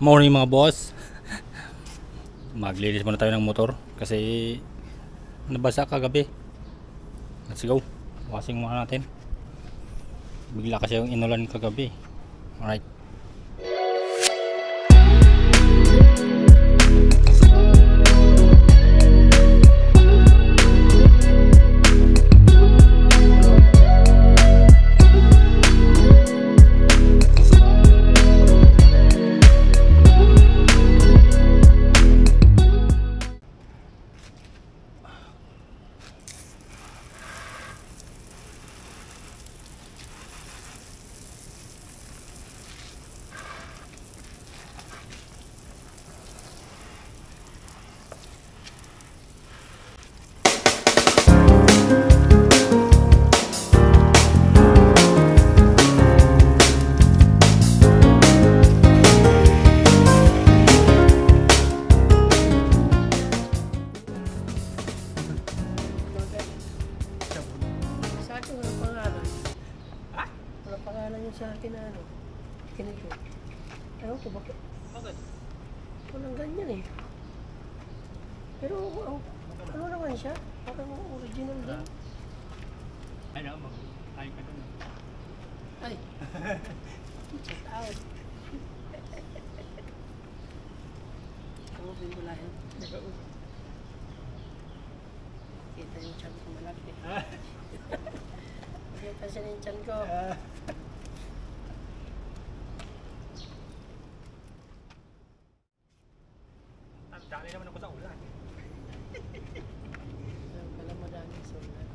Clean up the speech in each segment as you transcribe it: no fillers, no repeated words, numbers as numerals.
Morning mga boss. Maglinis muna tayo ng motor kasi nabasa kagabi. Let's go. Washing muna natin. Bigla kasi yung inulan kagabi. Alright. Sa akin na ano, ganito. Ewan ko bakit? Bakit? Walang ganyan eh. Pero ano naman siya? Parang original din. Ay na, ay ka dun. Ay! Check out! Kamupin mo lang. Kita yung chan ko malaki. Kita siya yung chan ko. Dali naman ako sa ulan. Kala madami sa ulan.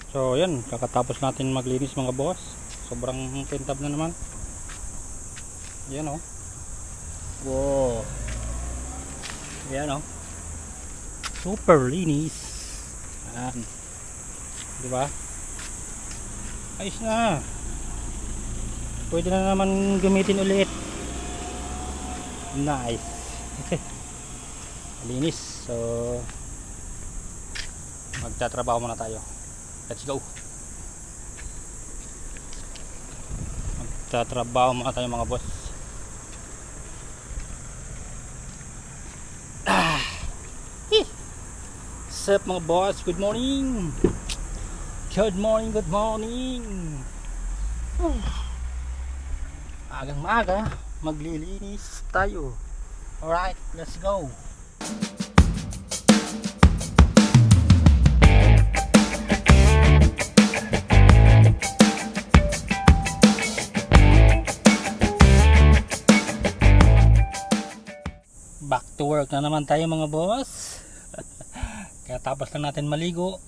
So yan, kakatapos natin maglinis mga boss. Sobrang kintab na naman. Yan oh. Wow. Yan oh. Super linis. Yan. Diba? Ayos na. Pwede na naman gamitin ulit. Nice. Linis. So magtatrabaho muna tayo. Let's go. Magtatrabaho muna tayo mga boss. Sup mga boss, good morning. Good morning, good morning. Agang maaga maglilinis tayo. Alright, let's go. Back to work na naman tayo mga boss. Kaya tapos lang natin maligo.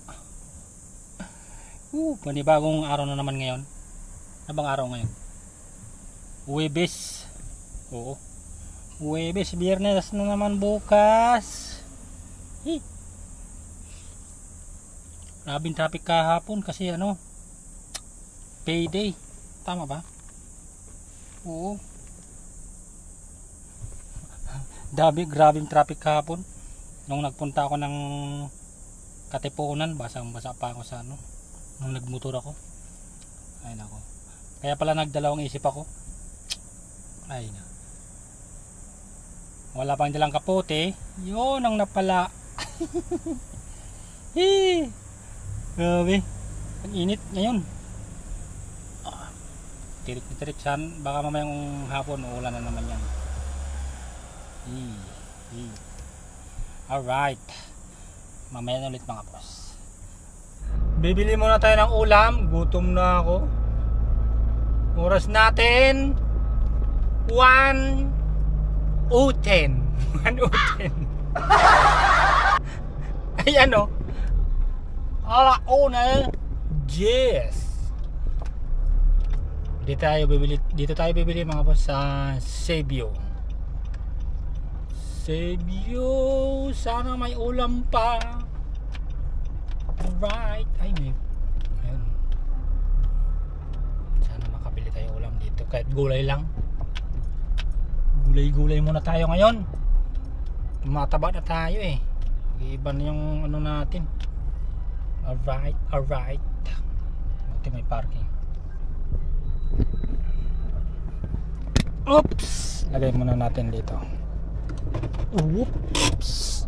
Panibagong araw na naman ngayon. Ano bang araw ngayon? Huwebes. Oo. Huwebes, Biyernes na naman bukas. Grabing traffic kahapon kasi ano, payday. Tama ba? Oo. Grabing traffic kahapon. Nung nagpunta ako ng Katipunan, basang-basa pa ako sa ano, nung nagmotor ako. Ay nako. Kaya pala nagdalawang isip ako. Ay na. Wala pang dalang kapote. Yun ang napala. Grabe. Ang init ngayon. Tirik na tirik san. Baka mamayang hapon uulan na naman yan. Alright. Mamaya na ulit mga boss. Bibili muna tayo ng ulam. Gutom na ako. Oras natin 1:10. 1:10. Ayan o. Alauna. Yes. Dito tayo bibili mga boss sa Sebio. Sana may ulam pa. Alright. Ay may. Ayun. Sana makabili tayo ulam dito. Kahit gulay lang. Gulay muna tayo ngayon. Mataba na tayo eh. Iba na yung ano natin. Alright. natin may parking. Oops! Lagay muna natin dito. Oops!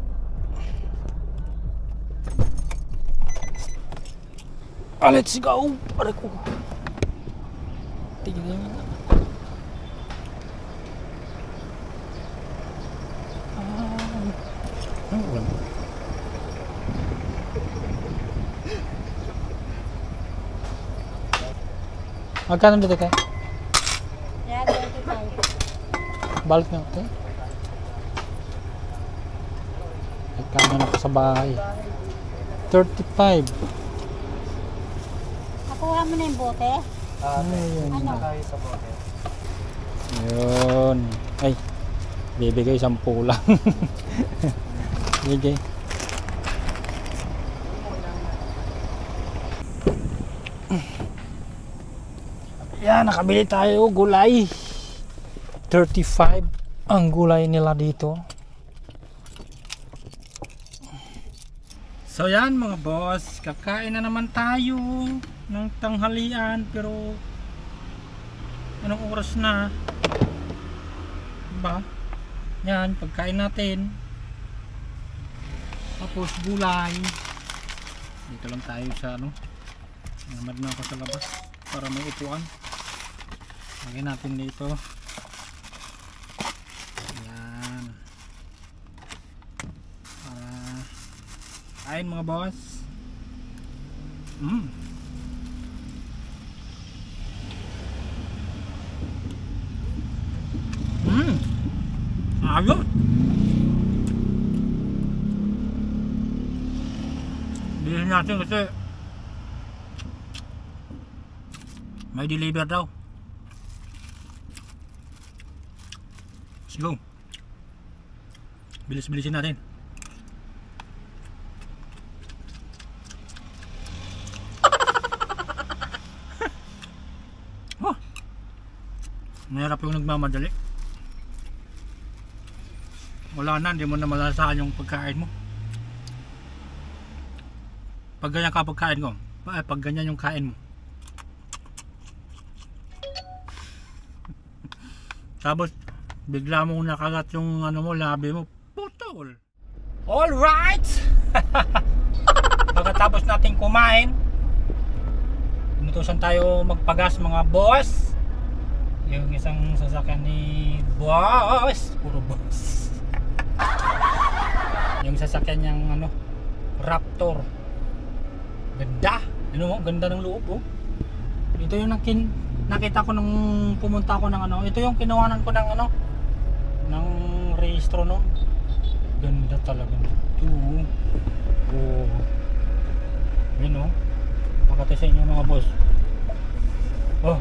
Let's go! Aray ko! Tignan nyo na. Ulam. Magkano dito kayo? Yeah, 25. Balik na ito. Magkano na ako sa bahay? 35. Nakuha mo na yung bote? Ayun. Ano? Yun. Ay, bibigay 10 lang. Bigay. Yan, nakabili tayo gulay. 35 ang gulay nila dito. So yan mga boss, kakain na naman tayo ng tanghalian, pero anong oras na? Diba? Yan, pagkain natin. Tapos gulay. Dito lang tayo sa ano. Namad na ako sa labas para may upuan. Lagyan natin dito. Yan. Para kain mga boss. Ayos. Bilhin natin kasi may deliver daw. Let's go. Bilis-bilisin natin. Oh, mahirap yung nagmamadali. Wala na, hindi mo na malasahan yung pagkain mo. Pag ganyan ka pagkain ko, pag ganyan yung kain mo. Tapos bigla mo nakagat yung ano mo, labi mo, putol. Alright! Pagkatapos natin kumain, inutusan tayo magpagas mga boss. Yung isang sasakyan ni boss, puro boss. Yung sasakyan niyang ano, Raptor. Ganda. Ano mo, ganda ng loob oh. Ito yung nakita ko nung pumunta ako ng ano. Ito yung kinuhanan ko ng ano, ng rehistro no. Ganda talaga nito. Oh. Yun oh. Pakita sa inyo mga boss. Oh.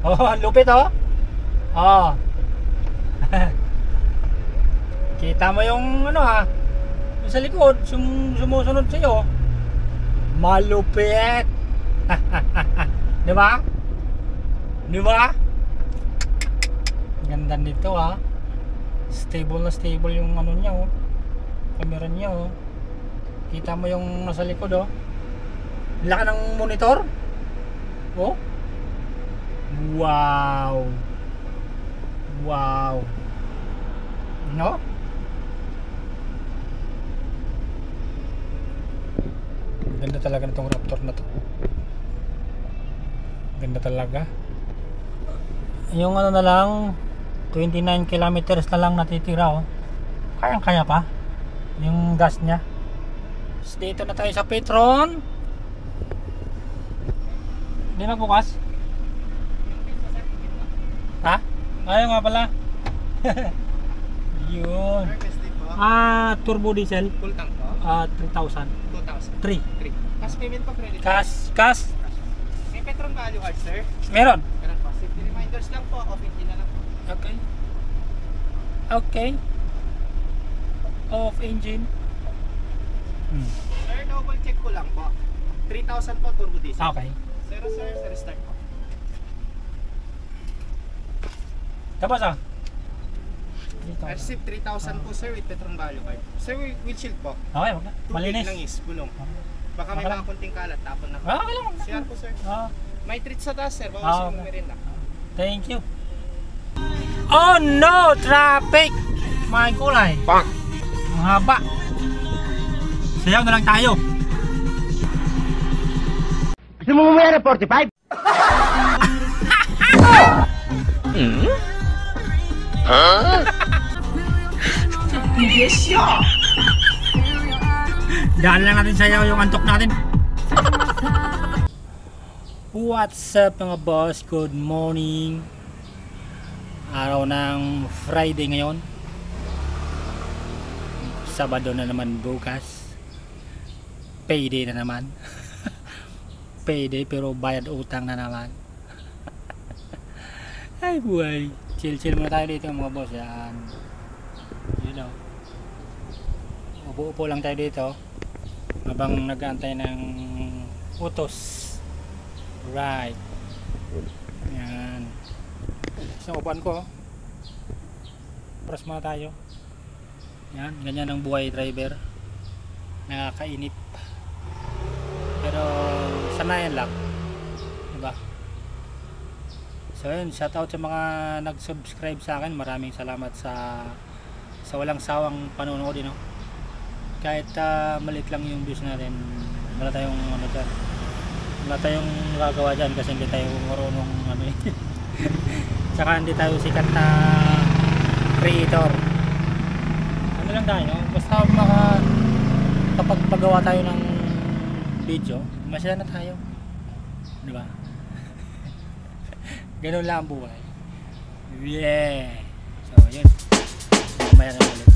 Oh, lupit oh. Ah. Kita mo yung ano ha, yung sa likod, sumusunod sa iyo. Malupit. Di ba? Di ba? Ganda nito ha. Stable na stable yung ano niya oh. Camera niya oh. Kita mo yung nasa likod oh. Laki ng monitor. Oh. Wow. Wow. No? Ganda talaga nitong Raptor na to. Ganda talaga. Yung ano na lang, 29 kilometers na lang natitira oh. Kayang kaya pa yung gas nya. So, dito na tayo sa Petron. Hindi na bukas. Ha? Ayaw nga pala. Yun. Turbo diesel. Full tank po? 3,000. 2,000. 3. Cash payment po, credit? Cash. May Petron value card, sir? Meron. Meron po. Safety reminders lang po. Off engine na lang po. Okay. Okay. Off engine. Sir, double check ko lang po. 3,000 po, turbo diesel. Okay. Sir, restart po. Tapos ah. Dito. I received 3,000 po, sir, with Petron value card. Sir, windshield po. Okay, wag na. Tubig Malinis. lang is, bulong. Baka may Okay mga lang. kunting kalat, tapon na po. Okay lang. Sir, Yan po, sir. Ah, May treat sa taas, sir. Ah, Bawas yung okay. merinda. thank you. Oh no! Traffic! May kulay. Pang! Ang haba. Sayaw na lang tayo. Gusto mo mamaya na 45? Daan lang natin sayaw yung antok natin. What's up mga boss? Good morning. Araw ng Friday ngayon. Sabado na naman bukas. Payday na naman. Payday pero bayad utang na naman. Ay buhay. Chill muna tayo dito mga boss. Yan. You know. Upo-upo lang tayo dito habang nag-aantay ng utos. Right. Yan. Isang upuan ko. Press muna tayo. Yan. Ganyan ang buhay driver. Nakakainip. Pero sanayan lang. Diba? So yun, shout out sa mga nag-subscribe sa akin. Maraming salamat sa walang sawang panonood din, no? Kahit maliit lang yung views natin, wala tayong ano dyan, wala tayong gagawa dyan kasi hindi tayo marunong ano eh. Tsaka hindi tayo sikat na creator. Ano lang tayo, no? Basta kapag pagawa tayo ng video, masaya na tayo, di ba? Ganun lang ang buhay. Yeah. So yun, mamaya na ulit.